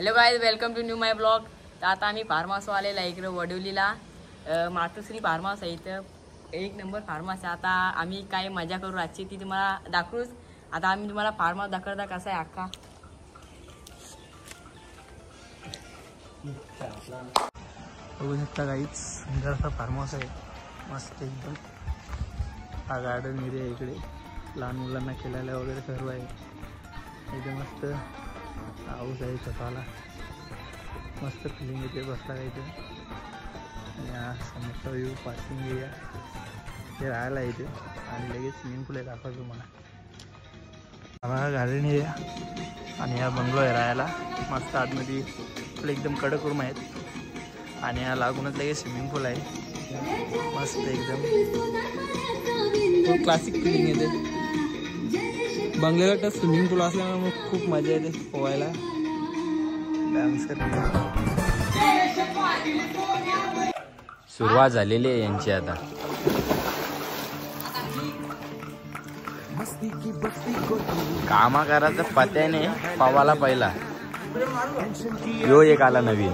Hello guys, welcome to new my blog. तर आता आम्ही फार्म हाऊस आलेला आहे इकडे वडोलीला. मातोश्री फार्म हाऊस आहे. इथं एक नंबर फार्म हाऊस आहे. आता आम्ही काय मजा करू आजची ती तुम्हाला दाखवूच. आता आम्ही तुम्हाला फार्म हाऊस दाखवता कसा आहे अख्खा. बघू शकता काहीच सुंदर असा फार्म हाऊस आहे. मस्त एकदम. हा गार्डन एरिया इकडे लहान मुलांना खेळायला वगैरे सर्व आहे. एकदम मस्त हाऊस आहे स्वतःला. मस्त फिलिंग येते बसला इथे. आणि हा समोरचा व्ह्यू पार्किंग एरिया हे राहायला येते. आणि लगेच स्विमिंग पूल आहे दाखवतो तुम्हाला. हा गार्डन एरिया आणि हा बंगलो आहे राहायला. मस्त आतमध्ये एकदम कडक रूम आहेत. आणि हा लागूनच लगेच स्विमिंग पूल आहे. मस्त एकदम क्लासिक फिलिंग येते. बंगल्याला तर स्विमिंग पूल असल्यामुळे मग खूप मजा येते पोहायला. डान्स सुरुवात झालेली आहे यांची आता. कामा करायचं पत्याने पावाला पहिला यो एक आला नवीन.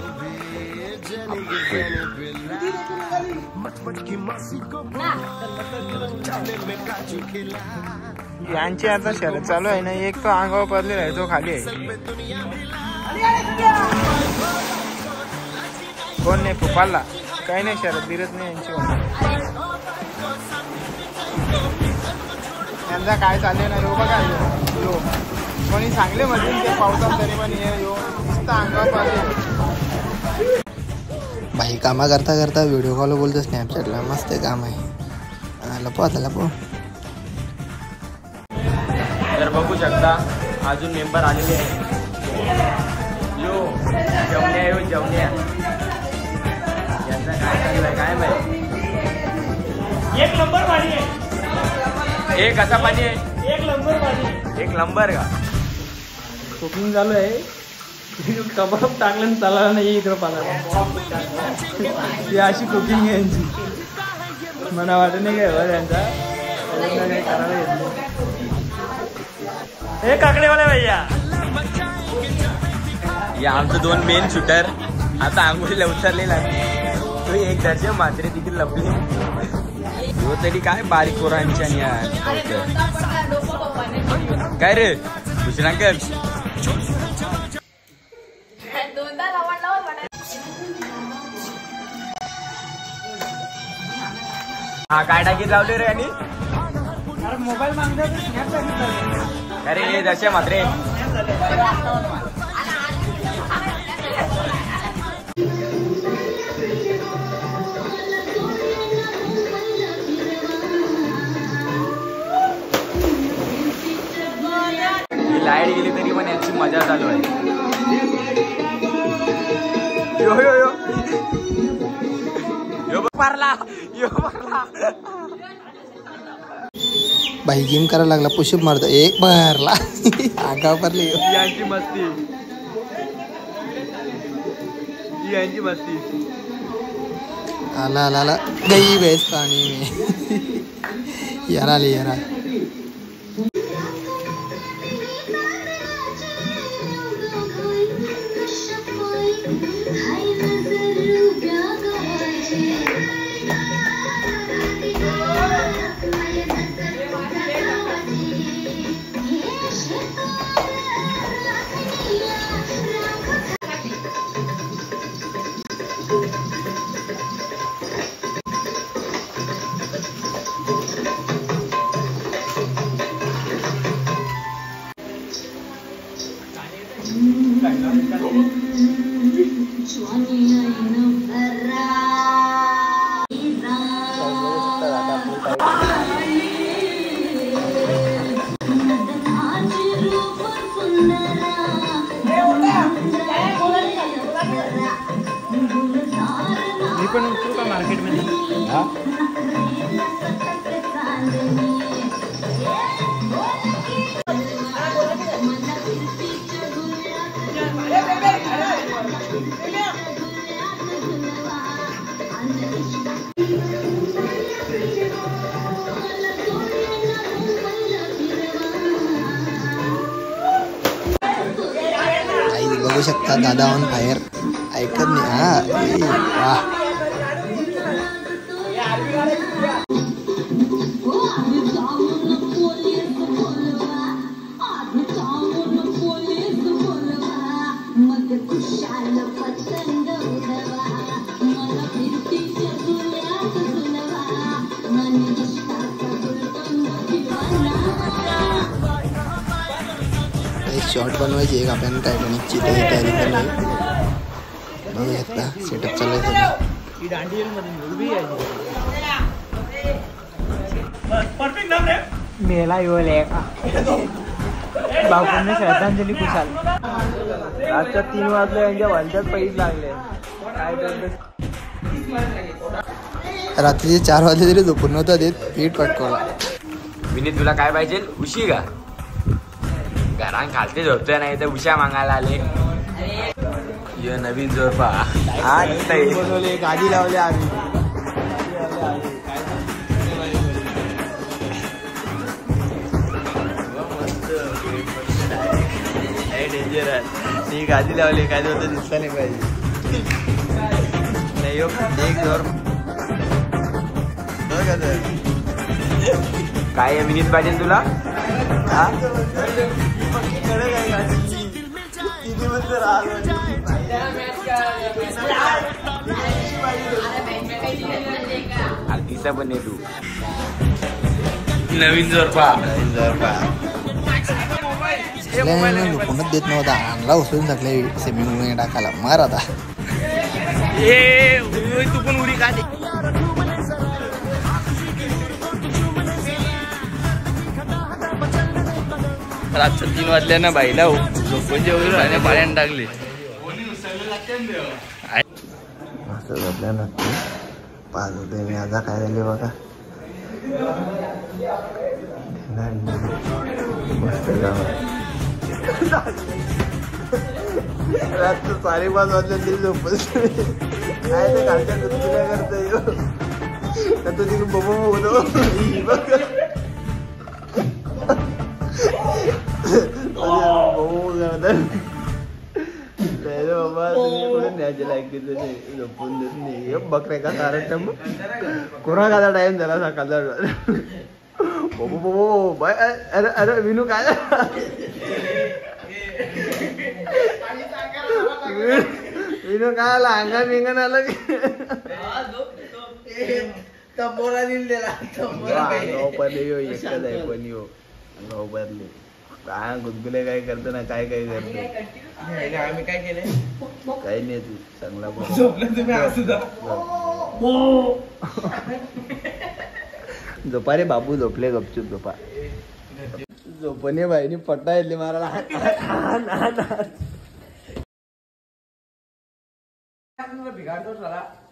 यांची आता शर्यत चालू आहे ना. एक तो अंगावर पडलेला आहे, तो खाली आहे. कोण नाही फुपाला काही नाही, शर्यत बिरत नाही यांची. यांचा काय चालले ना यो बघा. यो कोणी सांगले मधून ते पावसात तरी पण यो नुसतं अंगावर पडले. भाई कामा करता करता व्हिडिओ कॉल बोलतो स्नॅपचॅटला. मस्त काम आहे. लपो आता लपो. तर बघू शकता अजून मेंबर आलेले आहे. यो जेवण्या यो जेवण्या यांचा काय चालू आहे काय माहिती. एक नंबर पाणी आहे. एक कसा पाणी आहे. एक नंबर पाणी. एक नंबर का. कुकिंग चालू आहे. कबाब टाकलं चालला नाही इकडं पाण्याला. ही अशी कुकिंग आहे यांची. मला वाटत नाही काय त्यांचा काही करायला येत नाही. हे काकडेवाले भैया या आमचं दोन मेन शूटर आता आंघोळीला उतरलेला आहे. तो एक दर्शन मात्र तिथे लपले. तो तरी काय बारीक पोरांच्या काय रे दुसऱ्यांकर. हा काय टाकीत लावले रे. आणि मोबाईल मागतात. अरे हे दर्शन मात्रे लाईट गेली तरी पण याची मजा चालू आहे. यो यो यो यो मारला यो मारला. भाई गेम करायला लागला. पुशअप मारतो. एक मारला आगाव पडली. यांची मस्ती यांची मस्ती. आला आला आला गई भैंस पानी में. यार आले यार. मी पण उतरू का मार्केटमध्ये. बघू शकता दादा ऑन फायर ऐकत नाही हा वा शॉर्ट बनवायची एक आपण टायटॅनिकची तयारी करणार बघू शकता सेटअप चालू आहे मेला येऊ बापूंनी श्रद्धांजली कुशाल रातच्या 3 वाजले यांच्या वालच्यात पैसे लागले काय रात्रीचे 4 वाजले तरी झोपून नव्हता देत पीठ पटकवला विनीत तुला काय पाहिजे उशी का घरात खालते झोपतोय नाही तर उशा मागायला आले ये नवीन जोरपा बनवले गाडी लावली आम्ही डेंजर आहे ती गादी लावली काय होतं दिसला नाही पाहिजे नाही एक जोर काय आहे विनीत पाहिजे तुला दिसा पण तू नवीन जोरपा झोपूनच देत नव्हता आणला उचलून टाकले स्विमिंग टाकायला मार आता तू पण उडी का रातच्या 3 वाजल्या ना बाईला झोपायचे वगैरे पाण्या पाण्याने टाकले मस्त झोपल्या नसते 5 होते मी आता काय झाले बघा मस्त रात्र 5:30 वाजल्या तरी झोपत काय ते खालच्या दुसऱ्या करता आता तिकडे बघू होतो बाबा तुम्ही न्यायचे लायकीचं नाही झोपून देत नाही बकऱ्या का कारण कोणा काचा टाइम झाला सकाळचा बबू बबू बाय अरे अरे विनू काय विनू काय आला अंगा बिंगण आलं की तपोरा दिला एकच आहे पण यो बदले काय गुदगुले काय करतो ना काय काय करतो आम्ही काय केले काही नाही तू चांगला झोपा रे बाबू झोपले गपचूप झोपा झोपणे बाईनी पट्टा येतले मारायला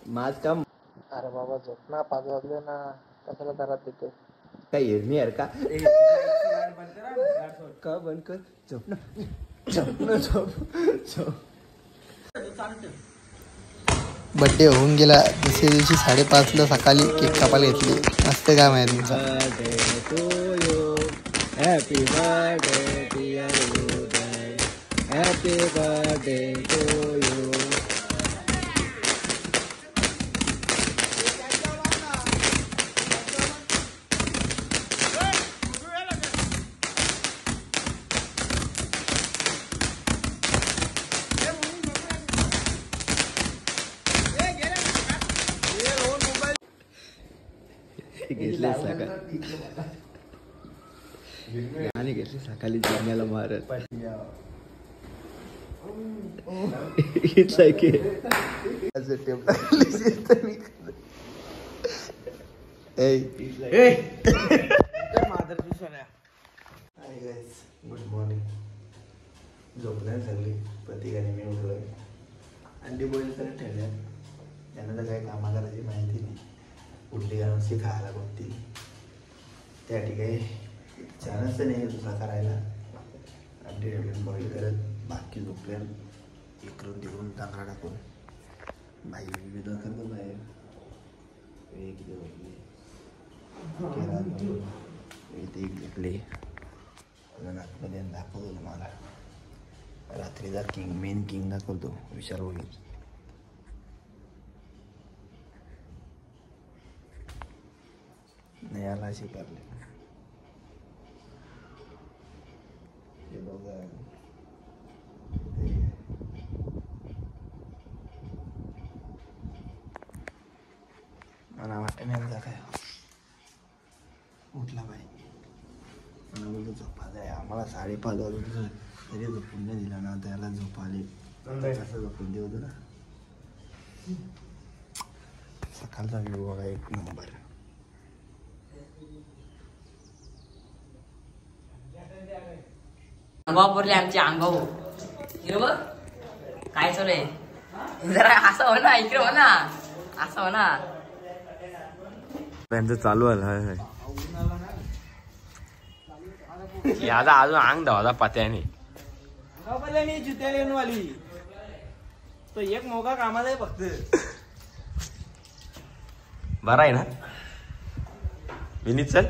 माझ काम अरे बाबा झोप ना 5 वाजले ना कशाला दारात देतो काय हिरणी यार का का बंद कर झोप ना झोप ना झोप बड्डे होऊन गेला दुसऱ्या दिवशी 5:30ला सकाळी केक कापायला घेतली मस्त काम आहे तुमचं happy birthday dear Uday happy birthday to you घेतले आणि घेतले सकाळी जन्याला मारत गुड मॉर्निंग झोपल्या सगळी प्रत्येकाने मी उठलोय अंडी बॉईल करत ठेवल्या त्यांना तर काही कामा करायची माहिती नाही उठली का नुसती खायला कोणती त्या ठिकाणी छानच नाही दुसरा करायला अंडी ठेवून बॉईल करत बाकी झोपल्या इकडून तिकडून चांगला टाकून बाई विविध करतो बाहेर एक झोपली इथे एक झोपली आतमध्ये दाखवतो तुम्हाला रात्रीचा मेन किंग दाखवतो विशाल वगैरे. नाही आला शिकारले हे बघा. मला वाटतं नाही काय उठला बाई. मला बोलतो झोपा जाय. आम्हाला 5:30 वाजून तरी झोपून नाही दिला ना. त्याला झोप आली कसं झोपून देऊ ना. सकाळचा व्ह्यू बघा एक नंबर. अंगावर पडले आमचे अंगावर. हिरो बघ काय चालू आहे. जरा असं हो ना इकडे हो ना असं हो ना. त्यांचं चालू आलं यादा अजून अंग धावला पत्याने. जुत्या वाली तो एक मोका कामाला आहे फक्त. बरा आहे ना विनीत चल.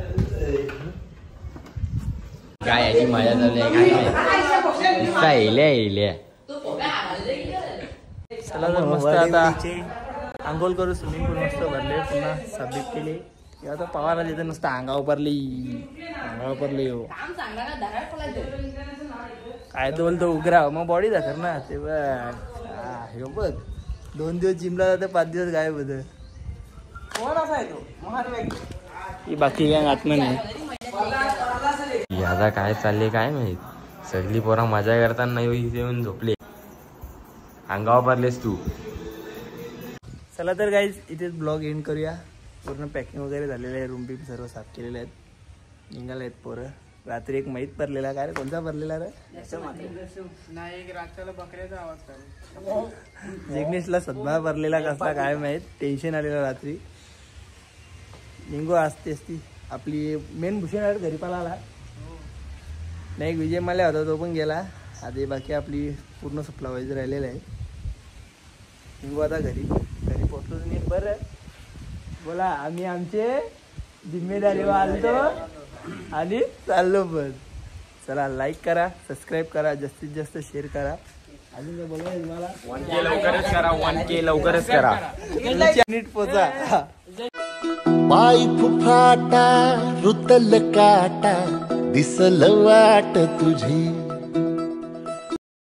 काय याची मजा चालली आहे काय येल्या. चला तर मस्त आता आंघोळ करू. स्विमिंग पूल मस्त भरले पुन्हा साबित केले. आता पवार आली तर नुसतं अंगावर पडली हो. काय तो बोलतो उघरा मग बॉडी दाखर ना ते बघ. 2 दिवस जिमला जातं 5 दिवस गायब होत. कोण असा आहे तो ही बाकी काय आत्मा नाही. यादा काय चालले काय माहित. सगळी पोरा मजा करताना इथे येऊन झोपले. अंगावर पडलेस तू. चला तर गाईज इथेच ब्लॉग एंड करूया. पूर्ण पॅकिंग वगैरे झालेलं आहे. रूम बीम सर्व साफ केलेले आहेत. निघाले आहेत पोरं. रात्री एक माहीत पडलेला. काय रे कोणता पडलेला रे. जिग्नेशला सद्भाव भरलेला कसला काय माहीत. टेन्शन आलेलं रात्री. निंगो असते असती आपली मेन भूषण घरी पाला आला नाही. विजय माल्या होता तो पण गेला. आधी बाकी आपली पूर्ण सप्लावायचं राहिलेलं आहे. निंगो आता घरी पोचलोच नाही. बरं बोला आम्ही आमचे जिम्मेदारी आलतो आणि चाललो पण. चला लाईक करा सबस्क्राईब करा जास्तीत जास्त शेअर करा. अजून काय बोलायचं तुम्हाला. 1K लवकरच करा. 1K लवकरच करा. नीट पोचा. पाय फुफाटा रुतल काटा दिसल वाट तुझी.